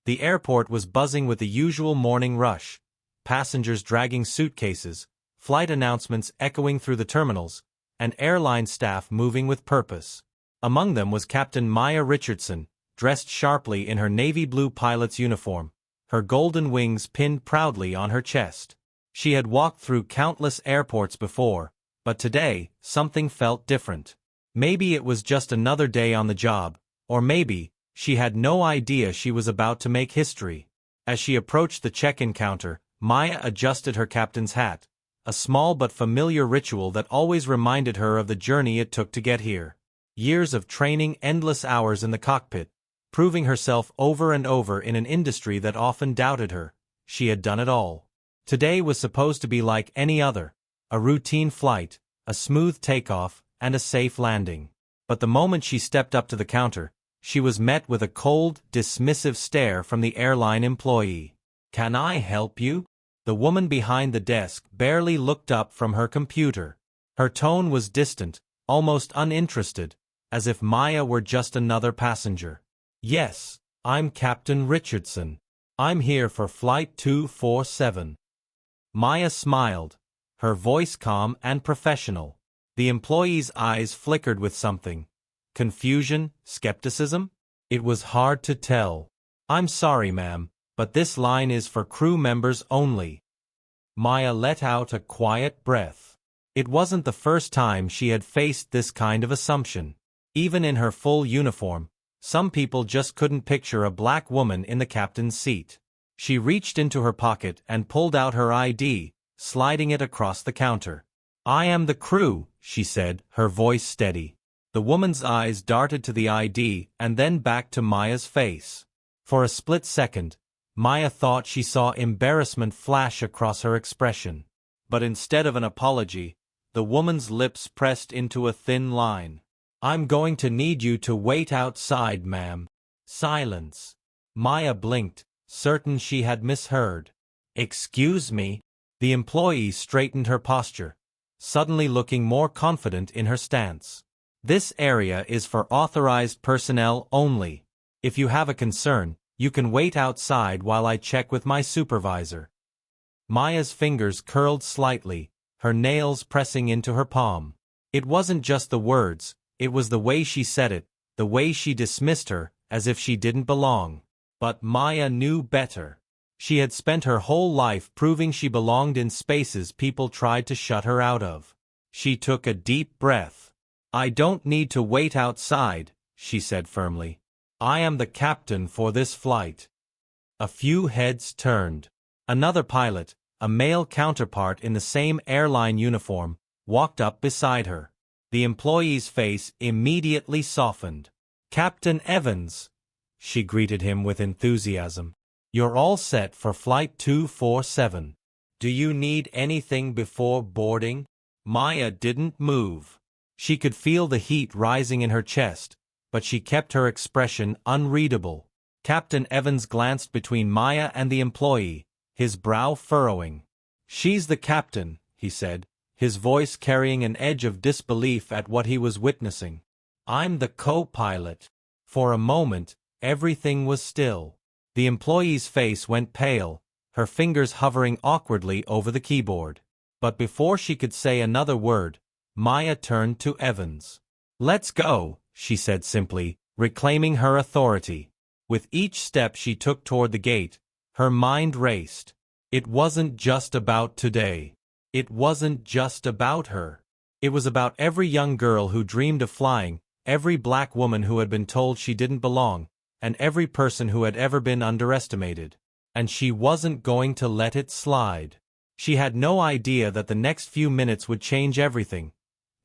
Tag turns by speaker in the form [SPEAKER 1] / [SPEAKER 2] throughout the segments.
[SPEAKER 1] The airport was buzzing with the usual morning rush, passengers dragging suitcases, flight announcements echoing through the terminals, and airline staff moving with purpose. Among them was Captain Maya Richardson, dressed sharply in her navy blue pilot's uniform, her golden wings pinned proudly on her chest. She had walked through countless airports before, but today, something felt different. Maybe it was just another day on the job, or maybe, she had no idea she was about to make history. As she approached the check-in counter, Maya adjusted her captain's hat, a small but familiar ritual that always reminded her of the journey it took to get here. Years of training, endless hours in the cockpit, proving herself over and over in an industry that often doubted her. She had done it all. Today was supposed to be like any other, a routine flight, a smooth takeoff, and a safe landing. But the moment she stepped up to the counter, she was met with a cold, dismissive stare from the airline employee. "Can I help you?" The woman behind the desk barely looked up from her computer. Her tone was distant, almost uninterested, as if Maya were just another passenger. "Yes, I'm Captain Richardson. I'm here for Flight 247. Maya smiled, her voice calm and professional. The employee's eyes flickered with something. Confusion, skepticism? It was hard to tell. "I'm sorry, ma'am, but this line is for crew members only." Maya let out a quiet breath. It wasn't the first time she had faced this kind of assumption. Even in her full uniform, some people just couldn't picture a black woman in the captain's seat. She reached into her pocket and pulled out her ID, sliding it across the counter. "I am the crew," she said, her voice steady. The woman's eyes darted to the ID and then back to Maya's face. For a split second, Maya thought she saw embarrassment flash across her expression. But instead of an apology, the woman's lips pressed into a thin line. "I'm going to need you to wait outside, ma'am." Silence. Maya blinked, certain she had misheard. "Excuse me?" The employee straightened her posture, suddenly looking more confident in her stance. "This area is for authorized personnel only. If you have a concern, you can wait outside while I check with my supervisor." Maya's fingers curled slightly, her nails pressing into her palm. It wasn't just the words, it was the way she said it, the way she dismissed her, as if she didn't belong. But Maya knew better. She had spent her whole life proving she belonged in spaces people tried to shut her out of. She took a deep breath. "I don't need to wait outside," she said firmly. "I am the captain for this flight." A few heads turned. Another pilot, a male counterpart in the same airline uniform, walked up beside her. The employee's face immediately softened. "Captain Evans," she greeted him with enthusiasm. "You're all set for Flight 247. Do you need anything before boarding?" Maya didn't move. She could feel the heat rising in her chest, but she kept her expression unreadable. Captain Evans glanced between Maya and the employee, his brow furrowing. "She's the captain," he said, his voice carrying an edge of disbelief at what he was witnessing. "I'm the co-pilot." For a moment, everything was still. The employee's face went pale, her fingers hovering awkwardly over the keyboard. But before she could say another word, Maya turned to Evans. "Let's go," she said simply, reclaiming her authority. With each step she took toward the gate, her mind raced. It wasn't just about today. It wasn't just about her. It was about every young girl who dreamed of flying, every black woman who had been told she didn't belong, and every person who had ever been underestimated. And she wasn't going to let it slide. She had no idea that the next few minutes would change everything.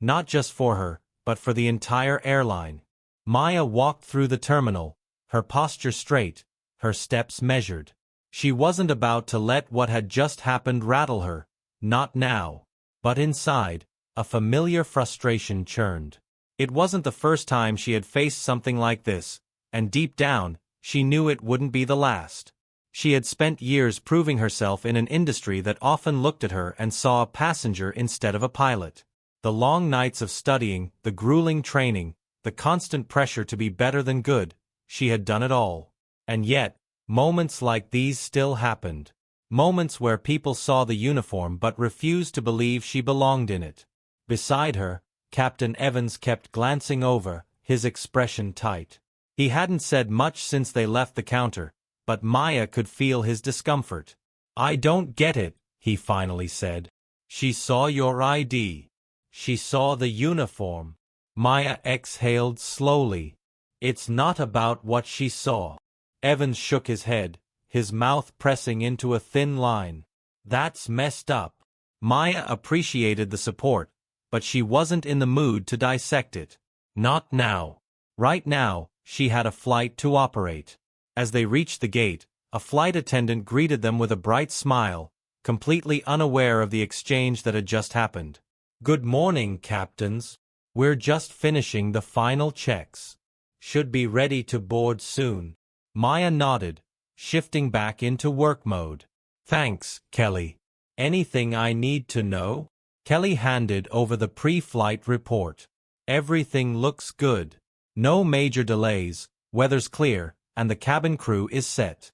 [SPEAKER 1] Not just for her, but for the entire airline. Maya walked through the terminal, her posture straight, her steps measured. She wasn't about to let what had just happened rattle her, not now. But inside, a familiar frustration churned. It wasn't the first time she had faced something like this, and deep down, she knew it wouldn't be the last. She had spent years proving herself in an industry that often looked at her and saw a passenger instead of a pilot. The long nights of studying, the grueling training, the constant pressure to be better than good, she had done it all. And yet, Moments like these still happened. Moments where people saw the uniform but refused to believe she belonged in it. Beside her, Captain Evans kept glancing over, his expression tight. He hadn't said much since they left the counter, but Maya could feel his discomfort. "I don't get it," he finally said. "She saw your ID. She saw the uniform." Maya exhaled slowly. "It's not about what she saw." Evans shook his head, his mouth pressing into a thin line. "That's messed up." Maya appreciated the support, but she wasn't in the mood to dissect it. Not now. Right now, she had a flight to operate. As they reached the gate, a flight attendant greeted them with a bright smile, completely unaware of the exchange that had just happened. "Good morning, captains. We're just finishing the final checks. Should be ready to board soon." Maya nodded, shifting back into work mode. "Thanks, Kelly. Anything I need to know?" Kelly handed over the pre-flight report. "Everything looks good. No major delays, weather's clear, and the cabin crew is set."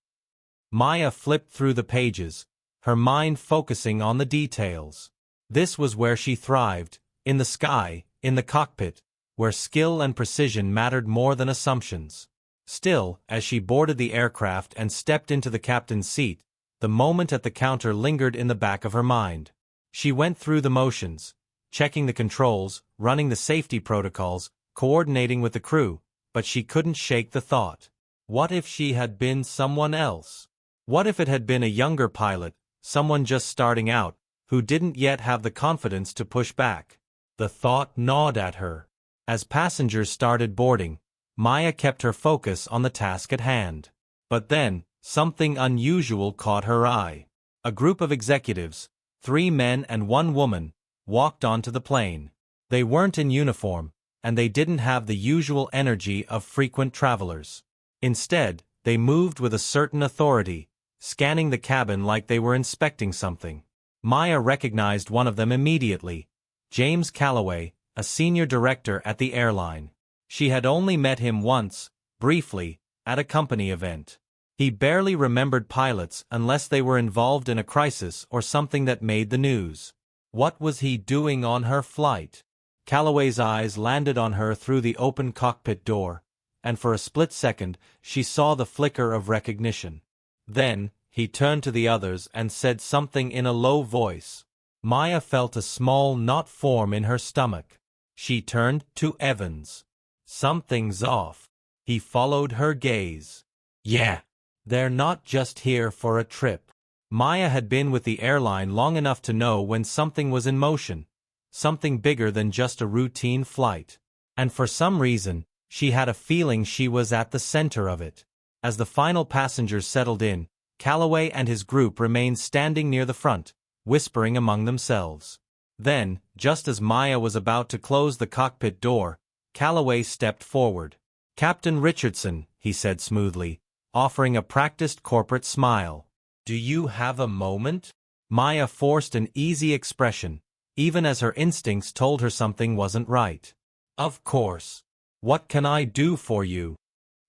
[SPEAKER 1] Maya flipped through the pages, her mind focusing on the details. This was where she thrived, in the sky, in the cockpit, where skill and precision mattered more than assumptions. Still, as she boarded the aircraft and stepped into the captain's seat, the moment at the counter lingered in the back of her mind. She went through the motions, checking the controls, running the safety protocols, coordinating with the crew, but she couldn't shake the thought. What if she had been someone else? What if it had been a younger pilot, someone just starting out, who didn't yet have the confidence to push back? The thought gnawed at her. As passengers started boarding, Maya kept her focus on the task at hand. But then, something unusual caught her eye. A group of executives, 3 men and 1 woman, walked onto the plane. They weren't in uniform, and they didn't have the usual energy of frequent travelers. Instead, they moved with a certain authority, scanning the cabin like they were inspecting something. Maya recognized one of them immediately, James Calloway, a senior director at the airline. She had only met him once, briefly, at a company event. He barely remembered pilots unless they were involved in a crisis or something that made the news. What was he doing on her flight? Calloway's eyes landed on her through the open cockpit door, and for a split second, she saw the flicker of recognition. Then, he turned to the others and said something in a low voice. Maya felt a small knot form in her stomach. She turned to Evans. "Something's off." He followed her gaze. "Yeah. They're not just here for a trip." Maya had been with the airline long enough to know when something was in motion, something bigger than just a routine flight. And for some reason, she had a feeling she was at the center of it. As the final passengers settled in, Calloway and his group remained standing near the front, whispering among themselves. Then, just as Maya was about to close the cockpit door, Calloway stepped forward. "Captain Richardson," he said smoothly, offering a practiced corporate smile. "Do you have a moment?" Maya forced an easy expression, even as her instincts told her something wasn't right. "Of course. What can I do for you?"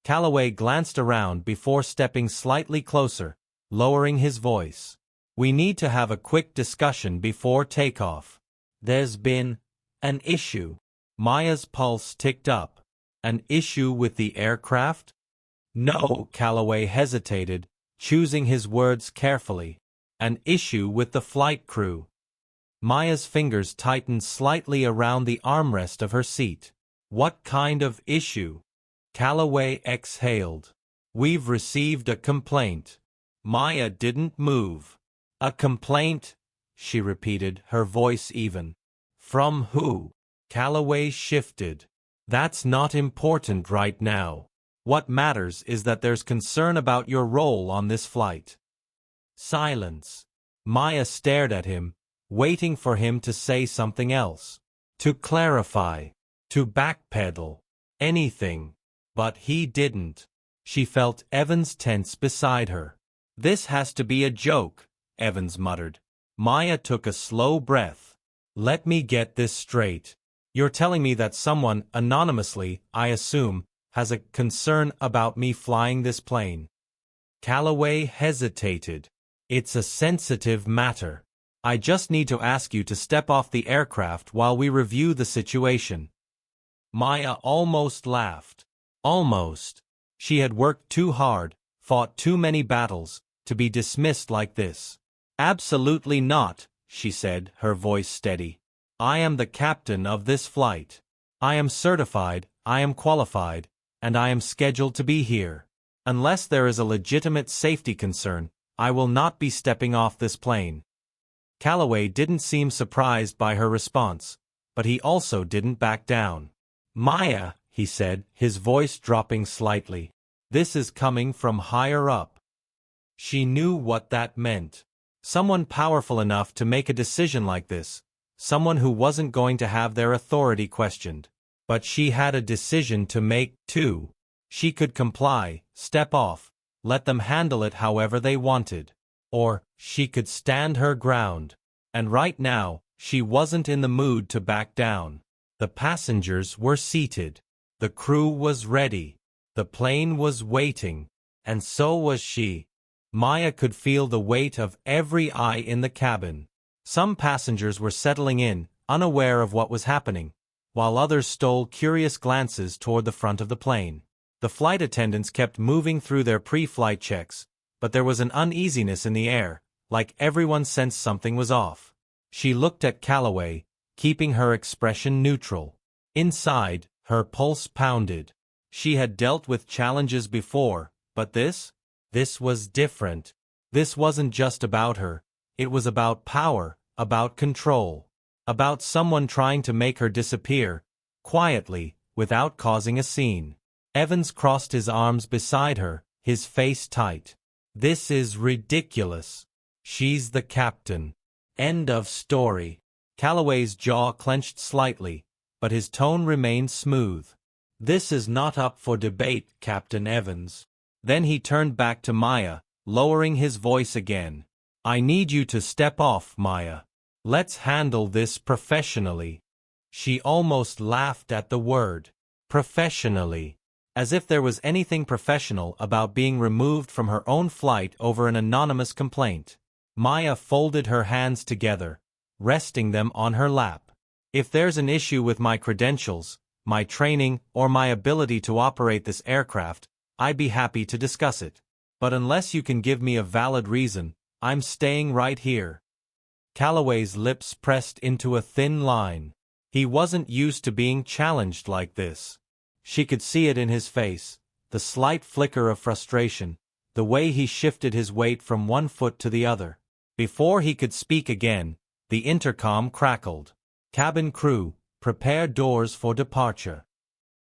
[SPEAKER 1] Calloway glanced around before stepping slightly closer, lowering his voice. "We need to have a quick discussion before takeoff. There's been an issue." Maya's pulse ticked up. "An issue with the aircraft?" "No," Calloway hesitated, choosing his words carefully. "An issue with the flight crew." Maya's fingers tightened slightly around the armrest of her seat. "What kind of issue?" Calloway exhaled. "We've received a complaint." Maya didn't move. "A complaint?" she repeated, her voice even. "From who?" Calloway shifted. "That's not important right now. What matters is that there's concern about your role on this flight." Silence. Maya stared at him, waiting for him to say something else. To clarify. To backpedal. Anything. But he didn't. She felt Evans tense beside her. "This has to be a joke," Evans muttered. Maya took a slow breath. "Let me get this straight. You're telling me that someone, anonymously, I assume, has a concern about me flying this plane?" Calloway hesitated. It's a sensitive matter. I just need to ask you to step off the aircraft while we review the situation. Maya almost laughed. Almost. She had worked too hard, fought too many battles, to be dismissed like this. Absolutely not, she said, her voice steady. I am the captain of this flight. I am certified, I am qualified, and I am scheduled to be here. Unless there is a legitimate safety concern, I will not be stepping off this plane. Calloway didn't seem surprised by her response, but he also didn't back down. Maya, he said, his voice dropping slightly. This is coming from higher up. She knew what that meant. Someone powerful enough to make a decision like this. Someone who wasn't going to have their authority questioned. But she had a decision to make, too. She could comply, step off, let them handle it however they wanted. Or, she could stand her ground. And right now, she wasn't in the mood to back down. The passengers were seated. The crew was ready. The plane was waiting. And so was she. Maya could feel the weight of every eye in the cabin. Some passengers were settling in, unaware of what was happening, while others stole curious glances toward the front of the plane. The flight attendants kept moving through their pre-flight checks, but there was an uneasiness in the air, like everyone sensed something was off. She looked at Calloway, keeping her expression neutral. Inside, her pulse pounded. She had dealt with challenges before, but this was different. This wasn't just about her. It was about power, about control, about someone trying to make her disappear, quietly, without causing a scene. Evans crossed his arms beside her, his face tight. This is ridiculous. She's the captain. End of story. Calloway's jaw clenched slightly, but his tone remained smooth. This is not up for debate, Captain Evans. Then he turned back to Maya, lowering his voice again. I need you to step off, Maya. Let's handle this professionally. She almost laughed at the word. Professionally. As if there was anything professional about being removed from her own flight over an anonymous complaint. Maya folded her hands together, resting them on her lap. If there's an issue with my credentials, my training, or my ability to operate this aircraft, I'd be happy to discuss it. But unless you can give me a valid reason, I'm staying right here. Calloway's lips pressed into a thin line. He wasn't used to being challenged like this. She could see it in his face, the slight flicker of frustration, the way he shifted his weight from one foot to the other. Before he could speak again, the intercom crackled. Cabin crew, prepare doors for departure.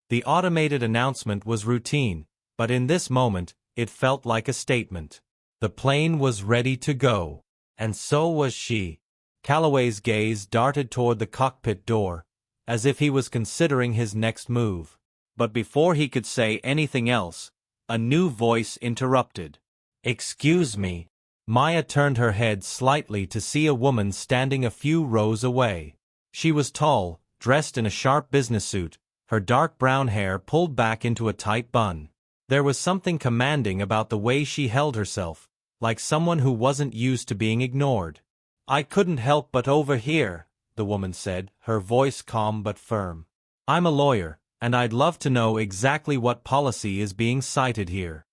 [SPEAKER 1] The automated announcement was routine, but in this moment, it felt like a statement. The plane was ready to go. And so was she. Calloway's gaze darted toward the cockpit door, as if he was considering his next move. But before he could say anything else, a new voice interrupted. Excuse me. Maya turned her head slightly to see a woman standing a few rows away. She was tall, dressed in a sharp business suit, her dark brown hair pulled back into a tight bun. There was something commanding about the way she held herself, like someone who wasn't used to being ignored. I couldn't help but overhear, the woman said, her voice calm but firm. I'm a lawyer, and I'd love to know exactly what policy is being cited here.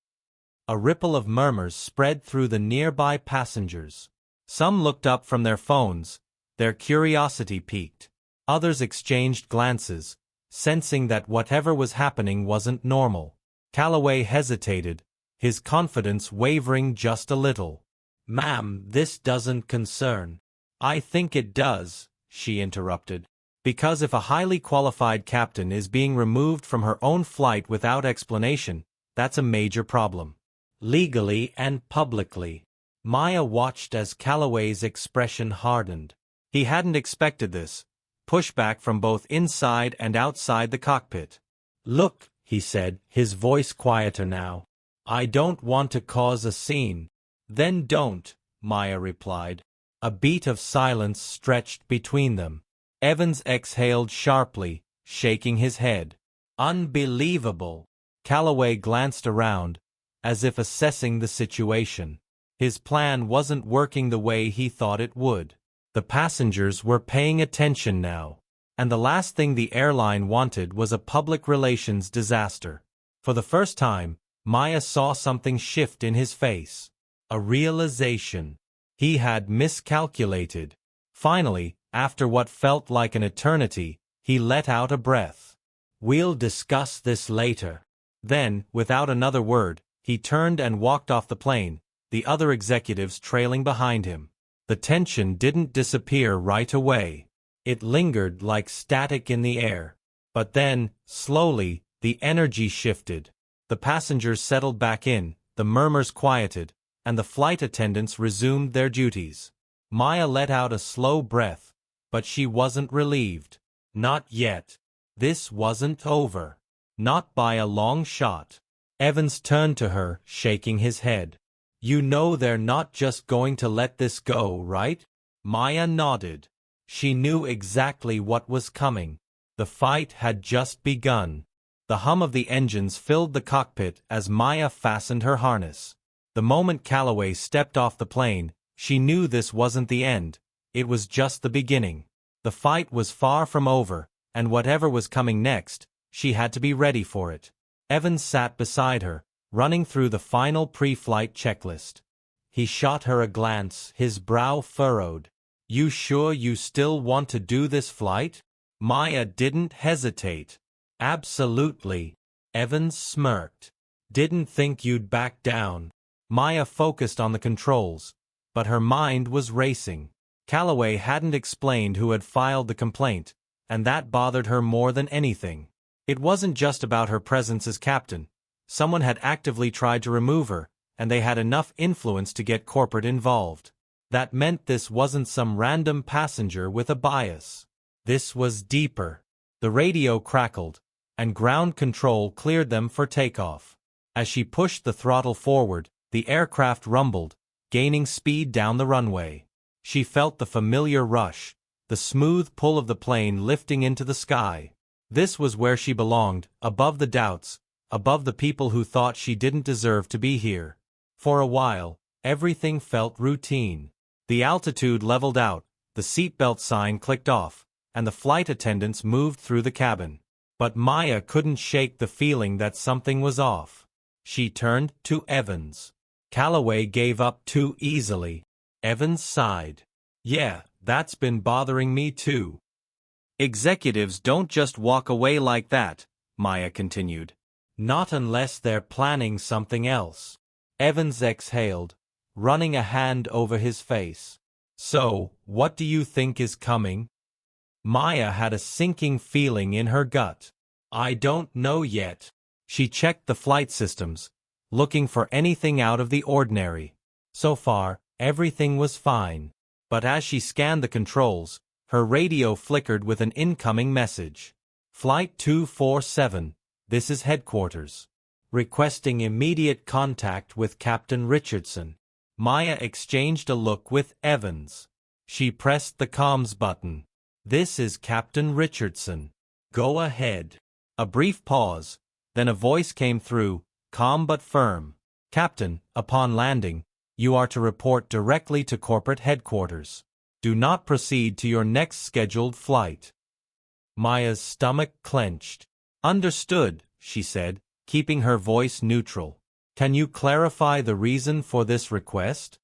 [SPEAKER 1] A ripple of murmurs spread through the nearby passengers. Some looked up from their phones, their curiosity piqued. Others exchanged glances, sensing that whatever was happening wasn't normal. Calloway hesitated, his confidence wavering just a little. Ma'am, this doesn't concern. I think it does, she interrupted. Because if a highly qualified captain is being removed from her own flight without explanation, that's a major problem. Legally and publicly. Maya watched as Calloway's expression hardened. He hadn't expected this. Pushback from both inside and outside the cockpit. Look, he said, his voice quieter now. I don't want to cause a scene. Then don't, Maya replied. A beat of silence stretched between them. Evans exhaled sharply, shaking his head. Unbelievable. Calloway glanced around, as if assessing the situation. His plan wasn't working the way he thought it would. The passengers were paying attention now, and the last thing the airline wanted was a public relations disaster. For the first time, Maya saw something shift in his face. A realization. He had miscalculated. Finally, after what felt like an eternity, he let out a breath. "We'll discuss this later." Then, without another word, he turned and walked off the plane, the other executives trailing behind him. The tension didn't disappear right away. It lingered like static in the air. But then, slowly, the energy shifted. The passengers settled back in, the murmurs quieted, and the flight attendants resumed their duties. Maya let out a slow breath, but she wasn't relieved. Not yet. This wasn't over. Not by a long shot. Evans turned to her, shaking his head. "You know they're not just going to let this go, right?" Maya nodded. She knew exactly what was coming. The fight had just begun. The hum of the engines filled the cockpit as Maya fastened her harness. The moment Calloway stepped off the plane, she knew this wasn't the end. It was just the beginning. The fight was far from over, and whatever was coming next, she had to be ready for it. Evans sat beside her, running through the final pre-flight checklist. He shot her a glance, his brow furrowed. "You sure you still want to do this flight?" Maya didn't hesitate. "Absolutely." Evans smirked. "Didn't think you'd back down." Maya focused on the controls, but her mind was racing. Calloway hadn't explained who had filed the complaint, and that bothered her more than anything. It wasn't just about her presence as captain. Someone had actively tried to remove her, and they had enough influence to get corporate involved. That meant this wasn't some random passenger with a bias. This was deeper. The radio crackled, and ground control cleared them for takeoff. As she pushed the throttle forward, the aircraft rumbled, gaining speed down the runway. She felt the familiar rush, the smooth pull of the plane lifting into the sky. This was where she belonged, above the doubts, above the people who thought she didn't deserve to be here. For a while, everything felt routine. The altitude leveled out, the seatbelt sign clicked off, and the flight attendants moved through the cabin. But Maya couldn't shake the feeling that something was off. She turned to Evans. Calloway gave up too easily. Evans sighed. "Yeah, that's been bothering me too." "Executives don't just walk away like that," Maya continued. "Not unless they're planning something else." Evans exhaled, running a hand over his face. "So, what do you think is coming?" Maya had a sinking feeling in her gut. "I don't know yet." She checked the flight systems, looking for anything out of the ordinary. So far, everything was fine. But as she scanned the controls, her radio flickered with an incoming message. "Flight 247, this is headquarters. Requesting immediate contact with Captain Richardson." Maya exchanged a look with Evans. She pressed the comms button. "This is Captain Richardson. Go ahead." A brief pause, then a voice came through, calm but firm. "Captain, upon landing, you are to report directly to corporate headquarters. Do not proceed to your next scheduled flight." Maya's stomach clenched. "Understood," she said, keeping her voice neutral. "Can you clarify the reason for this request?"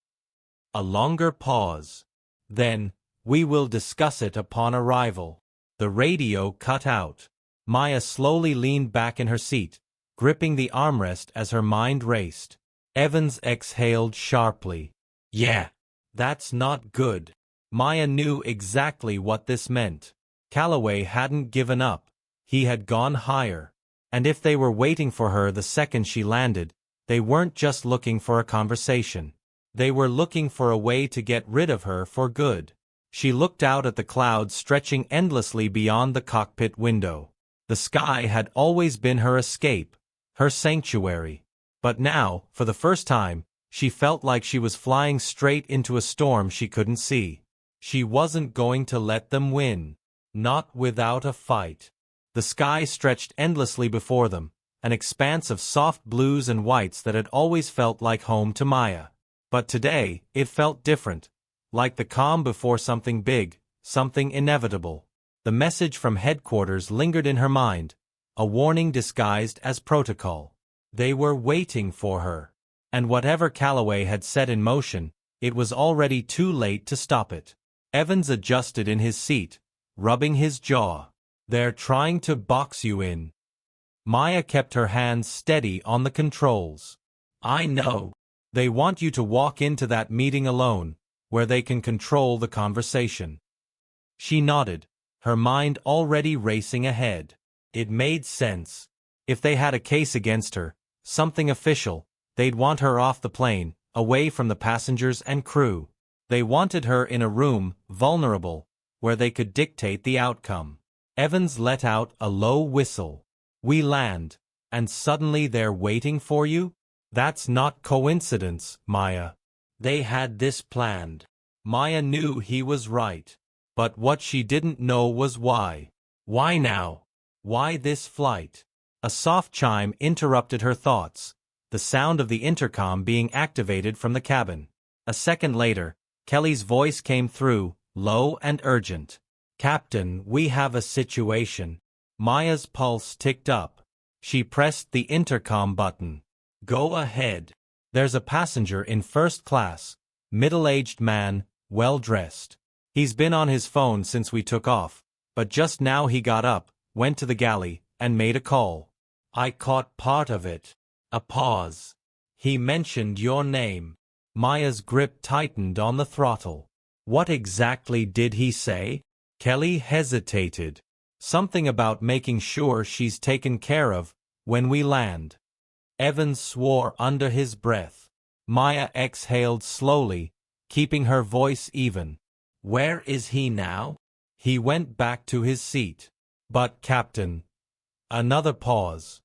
[SPEAKER 1] A longer pause. Then, "We will discuss it upon arrival." The radio cut out. Maya slowly leaned back in her seat, gripping the armrest as her mind raced. Evans exhaled sharply. "Yeah, that's not good." Maya knew exactly what this meant. Calloway hadn't given up. He had gone higher. And if they were waiting for her the second she landed, they weren't just looking for a conversation. They were looking for a way to get rid of her for good. She looked out at the clouds stretching endlessly beyond the cockpit window. The sky had always been her escape, her sanctuary. But now, for the first time, she felt like she was flying straight into a storm she couldn't see. She wasn't going to let them win. Not without a fight. The sky stretched endlessly before them, an expanse of soft blues and whites that had always felt like home to Maya. But today, it felt different, like the calm before something big, something inevitable. The message from headquarters lingered in her mind, a warning disguised as protocol. They were waiting for her. And whatever Calloway had set in motion, it was already too late to stop it. Evans adjusted in his seat, rubbing his jaw. "They're trying to box you in." Maya kept her hands steady on the controls. "I know. They want you to walk into that meeting alone, where they can control the conversation." She nodded, her mind already racing ahead. It made sense. If they had a case against her, something official, they'd want her off the plane, away from the passengers and crew. They wanted her in a room, vulnerable, where they could dictate the outcome. Evans let out a low whistle. "We land, and suddenly they're waiting for you? That's not coincidence, Maya. They had this planned." Maya knew he was right. But what she didn't know was why. Why now? Why this flight? A soft chime interrupted her thoughts, the sound of the intercom being activated from the cabin. A second later, Kelly's voice came through, low and urgent. "Captain, we have a situation." Maya's pulse ticked up. She pressed the intercom button. "Go ahead." "There's a passenger in first class, middle-aged man, well-dressed. He's been on his phone since we took off, but just now he got up, went to the galley, and made a call. I caught part of it." A pause. "He mentioned your name." Maya's grip tightened on the throttle. "What exactly did he say?" Kelly hesitated. "Something about making sure she's taken care of when we land." Evans swore under his breath. Maya exhaled slowly, keeping her voice even. "Where is he now?" He went back to his seat. "But Captain..." Another pause.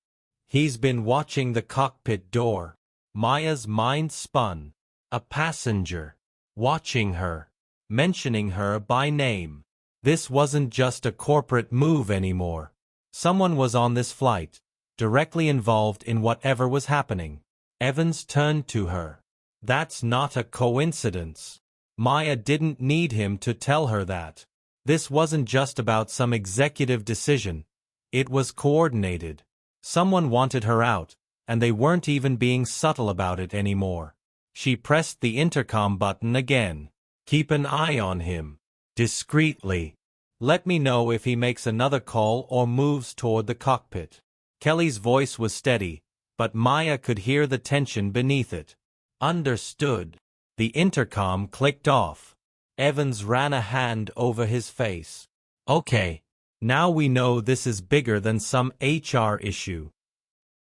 [SPEAKER 1] "He's been watching the cockpit door." Maya's mind spun. A passenger. Watching her. Mentioning her by name. This wasn't just a corporate move anymore. Someone was on this flight, directly involved in whatever was happening. Evans turned to her. "That's not a coincidence." Maya didn't need him to tell her that. This wasn't just about some executive decision. It was coordinated. Someone wanted her out, and they weren't even being subtle about it anymore. She pressed the intercom button again. "Keep an eye on him. Discreetly. Let me know if he makes another call or moves toward the cockpit." Kelly's voice was steady, but Maya could hear the tension beneath it. "Understood." The intercom clicked off. Evans ran a hand over his face. "Okay. Now we know this is bigger than some HR issue."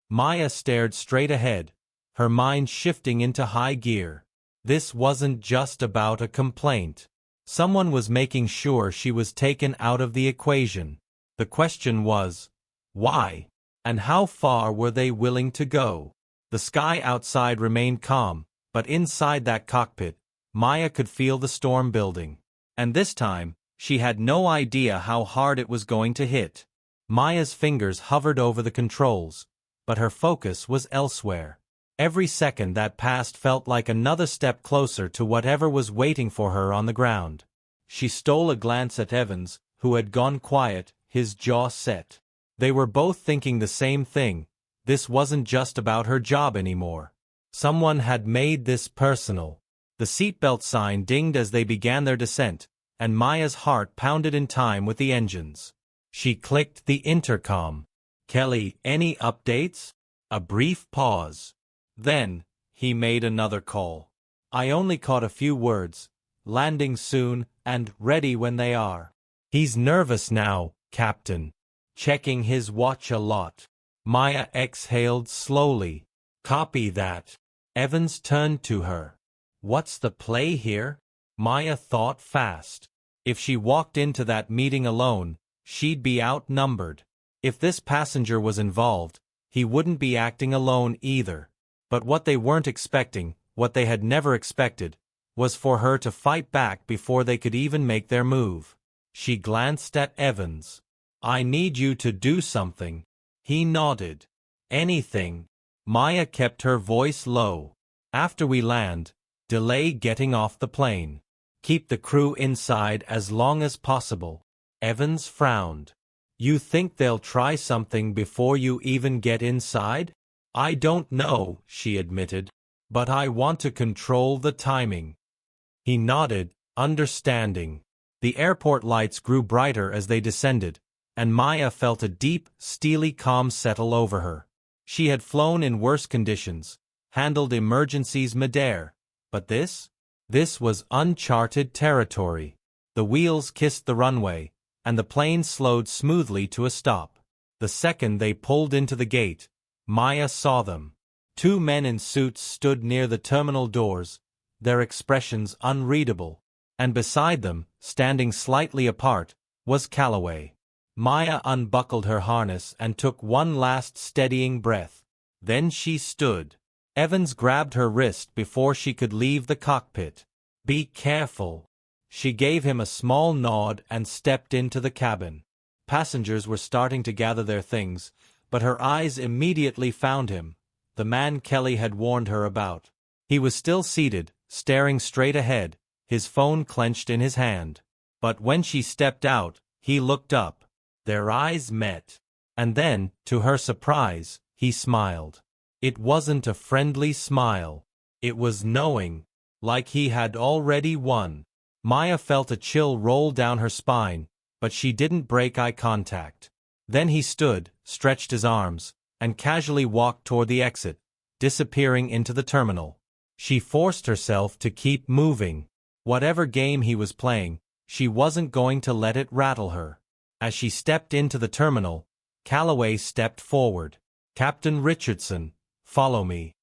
[SPEAKER 1] Maya stared straight ahead, her mind shifting into high gear. This wasn't just about a complaint. Someone was making sure she was taken out of the equation. The question was, why? And how far were they willing to go? The sky outside remained calm, but inside that cockpit, Maya could feel the storm building. And this time, she had no idea how hard it was going to hit. Maya's fingers hovered over the controls, but her focus was elsewhere. Every second that passed felt like another step closer to whatever was waiting for her on the ground. She stole a glance at Evans, who had gone quiet, his jaw set. They were both thinking the same thing. This wasn't just about her job anymore. Someone had made this personal. The seatbelt sign dinged as they began their descent, and Maya's heart pounded in time with the engines. She clicked the intercom. "Kelly, any updates?" A brief pause. Then, he made another call. "I only caught a few words. Landing soon, and ready when they are." "He's nervous now, Captain. Checking his watch a lot." Maya exhaled slowly. "Copy that." Evans turned to her. "What's the play here?" Maya thought fast. If she walked into that meeting alone, she'd be outnumbered. If this passenger was involved, he wouldn't be acting alone either. But what they weren't expecting, what they had never expected, was for her to fight back before they could even make their move. She glanced at Evans. "I need you to do something." He nodded. Anything. Maya kept her voice low. After we land, delay getting off the plane. Keep the crew inside as long as possible. Evans frowned. You think they'll try something before you even get inside? I don't know, she admitted, but I want to control the timing. He nodded, understanding. The airport lights grew brighter as they descended, and Maya felt a deep, steely calm settle over her. She had flown in worse conditions, handled emergencies midair, but this was uncharted territory. The wheels kissed the runway, and the plane slowed smoothly to a stop. The second they pulled into the gate, Maya saw them. 2 men in suits stood near the terminal doors, their expressions unreadable, and beside them, standing slightly apart, was Calloway. Maya unbuckled her harness and took one last steadying breath. Then she stood. Evans grabbed her wrist before she could leave the cockpit. Be careful. She gave him a small nod and stepped into the cabin. Passengers were starting to gather their things, but her eyes immediately found him, the man Kelly had warned her about. He was still seated, staring straight ahead, his phone clenched in his hand. But when she stepped out, he looked up. Their eyes met. And then, to her surprise, he smiled. It wasn't a friendly smile. It was knowing, like he had already won. Maya felt a chill roll down her spine, but she didn't break eye contact. Then he stood, stretched his arms, and casually walked toward the exit, disappearing into the terminal. She forced herself to keep moving. Whatever game he was playing, she wasn't going to let it rattle her. As she stepped into the terminal, Calloway stepped forward. Captain Richardson, follow me.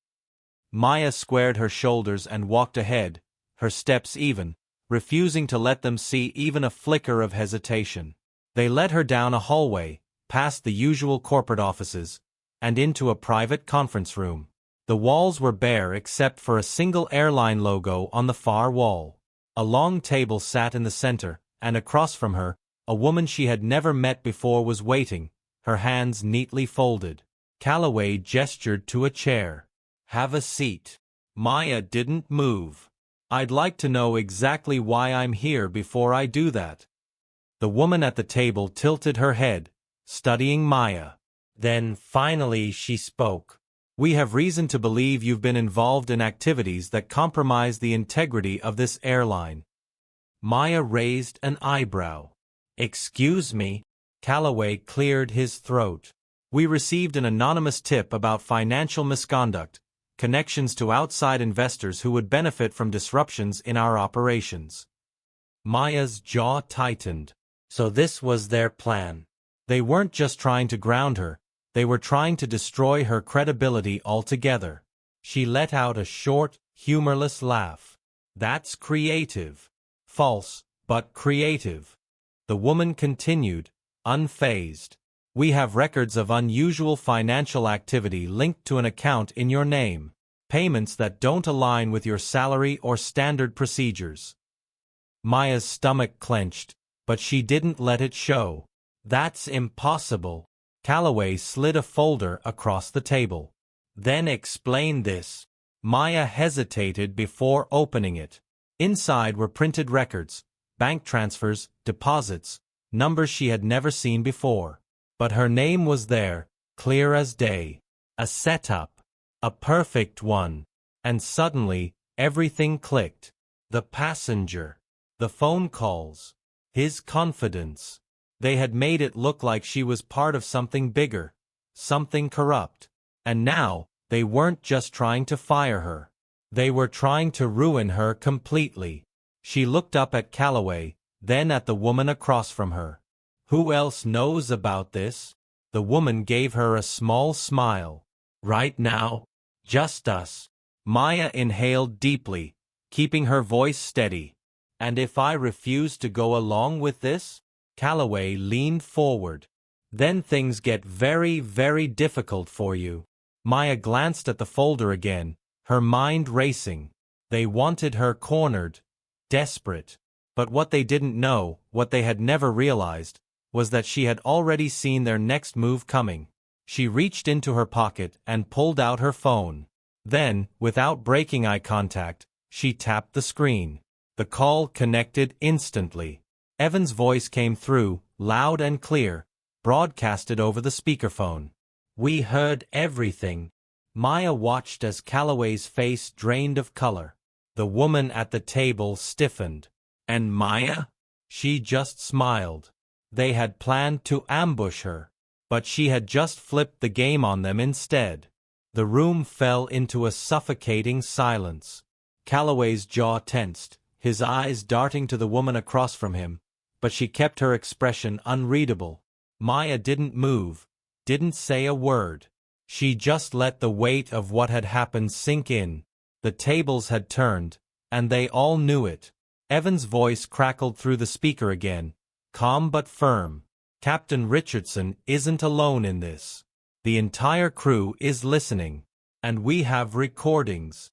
[SPEAKER 1] Maya squared her shoulders and walked ahead, her steps even, refusing to let them see even a flicker of hesitation. They led her down a hallway, past the usual corporate offices, and into a private conference room. The walls were bare except for a single airline logo on the far wall. A long table sat in the center, and across from her, a woman she had never met before was waiting, her hands neatly folded. Calloway gestured to a chair. Have a seat. Maya didn't move. I'd like to know exactly why I'm here before I do that. The woman at the table tilted her head, studying Maya. Then, finally, she spoke. We have reason to believe you've been involved in activities that compromise the integrity of this airline. Maya raised an eyebrow. Excuse me? Calloway cleared his throat. We received an anonymous tip about financial misconduct, connections to outside investors who would benefit from disruptions in our operations. Maya's jaw tightened. So this was their plan. They weren't just trying to ground her, they were trying to destroy her credibility altogether. She let out a short, humorless laugh. That's creative. False, but creative. The woman continued, unfazed. We have records of unusual financial activity linked to an account in your name. Payments that don't align with your salary or standard procedures. Maya's stomach clenched, but she didn't let it show. That's impossible. Calloway slid a folder across the table. Then explain this. Maya hesitated before opening it. Inside were printed records, bank transfers, deposits, numbers she had never seen before. But her name was there, clear as day. A setup. A perfect one. And suddenly, everything clicked. The passenger. The phone calls. His confidence. They had made it look like she was part of something bigger, something corrupt. And now, they weren't just trying to fire her. They were trying to ruin her completely. She looked up at Calloway, then at the woman across from her. Who else knows about this? The woman gave her a small smile. Right now, just us. Maya inhaled deeply, keeping her voice steady. And if I refuse to go along with this? Calloway leaned forward. Then things get very, very difficult for you. Maya glanced at the folder again, her mind racing. They wanted her cornered, desperate. But what they didn't know, what they had never realized, was that she had already seen their next move coming. She reached into her pocket and pulled out her phone. Then, without breaking eye contact, she tapped the screen. The call connected instantly. Evan's voice came through, loud and clear, broadcasted over the speakerphone. "We heard everything." Maya watched as Calloway's face drained of color. The woman at the table stiffened. "And Maya?" She just smiled. They had planned to ambush her, but she had just flipped the game on them instead. The room fell into a suffocating silence. Calloway's jaw tensed, his eyes darting to the woman across from him, but she kept her expression unreadable. Maya didn't move, didn't say a word. She just let the weight of what had happened sink in. The tables had turned, and they all knew it. Evan's voice crackled through the speaker again, calm but firm. "Captain Richardson isn't alone in this. The entire crew is listening, and we have recordings."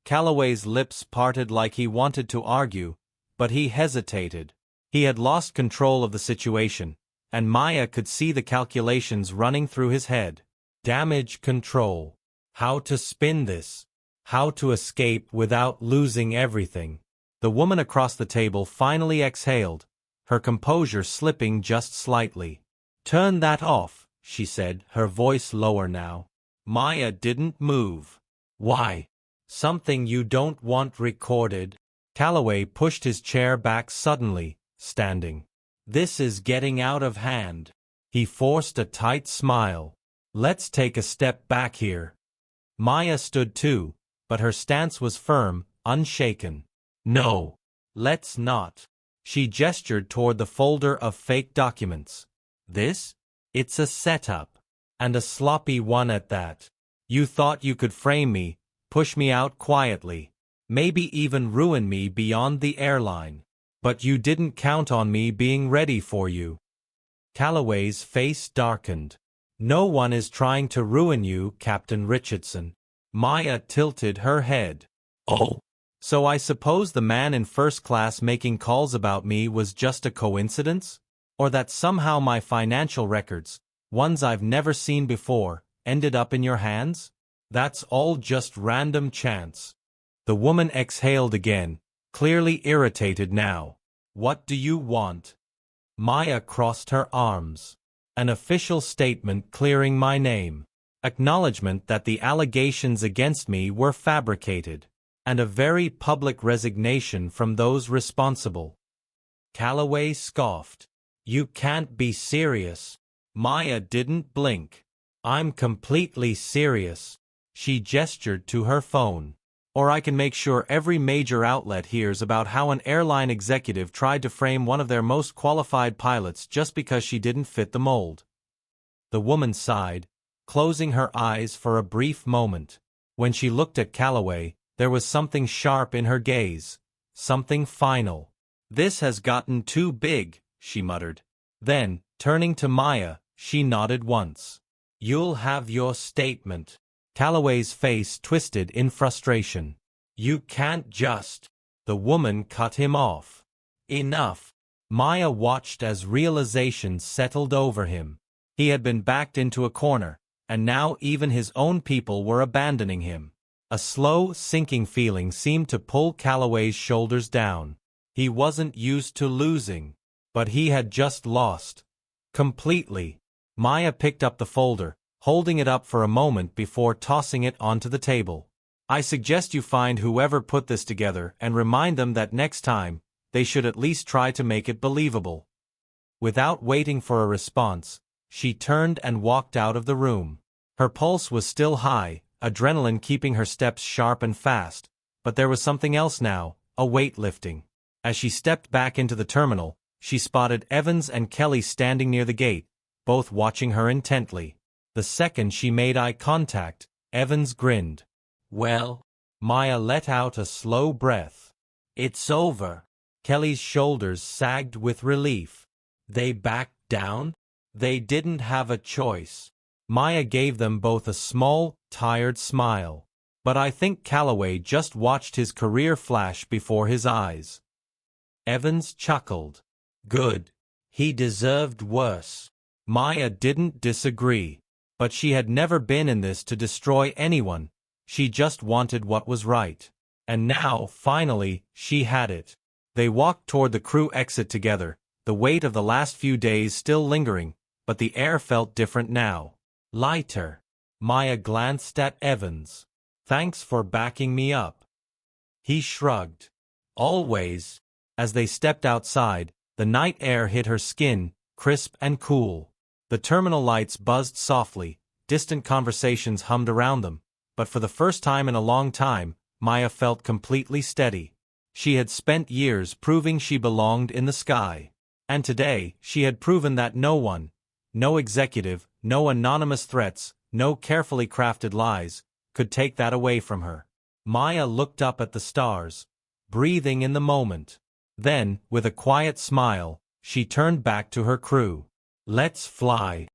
[SPEAKER 1] Calloway's lips parted like he wanted to argue, but he hesitated. He had lost control of the situation, and Maya could see the calculations running through his head. Damage control. How to spin this. How to escape without losing everything. The woman across the table finally exhaled, her composure slipping just slightly. "Turn that off," she said, her voice lower now. Maya didn't move. "Why? Something you don't want recorded?" Calloway pushed his chair back suddenly, standing. "This is getting out of hand." He forced a tight smile. "Let's take a step back here." Maya stood too, but her stance was firm, unshaken. "No, let's not." She gestured toward the folder of fake documents. "This? It's a setup. And a sloppy one at that. You thought you could frame me, push me out quietly, maybe even ruin me beyond the airline. But you didn't count on me being ready for you." Calloway's face darkened. "No one is trying to ruin you, Captain Richardson." Maya tilted her head. "Oh. So I suppose the man in first class making calls about me was just a coincidence? Or that somehow my financial records, ones I've never seen before, ended up in your hands? That's all just random chance." The woman exhaled again, clearly irritated now. "What do you want?" Maya crossed her arms. "An official statement clearing my name. Acknowledgement that the allegations against me were fabricated. And a very public resignation from those responsible." Calloway scoffed. "You can't be serious." Maya didn't blink. "I'm completely serious." She gestured to her phone. "Or I can make sure every major outlet hears about how an airline executive tried to frame one of their most qualified pilots just because she didn't fit the mold." The woman sighed, closing her eyes for a brief moment. When she looked at Calloway, there was something sharp in her gaze, something final. "This has gotten too big," she muttered. Then, turning to Maya, she nodded once. "You'll have your statement." Calloway's face twisted in frustration. "You can't just—" The woman cut him off. "Enough." Maya watched as realization settled over him. He had been backed into a corner, and now even his own people were abandoning him. A slow, sinking feeling seemed to pull Calloway's shoulders down. He wasn't used to losing, but he had just lost. Completely. Maya picked up the folder, holding it up for a moment before tossing it onto the table. "I suggest you find whoever put this together and remind them that next time, they should at least try to make it believable." Without waiting for a response, she turned and walked out of the room. Her pulse was still high, adrenaline keeping her steps sharp and fast, but there was something else now, a weight lifting. As she stepped back into the terminal, she spotted Evans and Kelly standing near the gate, both watching her intently. The second she made eye contact, Evans grinned. "Well?" Maya let out a slow breath. "It's over." Kelly's shoulders sagged with relief. "They backed down?" "They didn't have a choice." Maya gave them both a small, tired smile. "But I think Calloway just watched his career flash before his eyes." Evans chuckled. "Good. He deserved worse." Maya didn't disagree. But she had never been in this to destroy anyone. She just wanted what was right. And now, finally, she had it. They walked toward the crew exit together, the weight of the last few days still lingering, but the air felt different now. Lighter. Maya glanced at Evans. "Thanks for backing me up." He shrugged. "Always." As they stepped outside, the night air hit her skin, crisp and cool. The terminal lights buzzed softly, distant conversations hummed around them, but for the first time in a long time, Maya felt completely steady. She had spent years proving she belonged in the sky. And today, she had proven that no one, no executive, no anonymous threats, no carefully crafted lies, could take that away from her. Maya looked up at the stars, breathing in the moment. Then, with a quiet smile, she turned back to her crew. "Let's fly."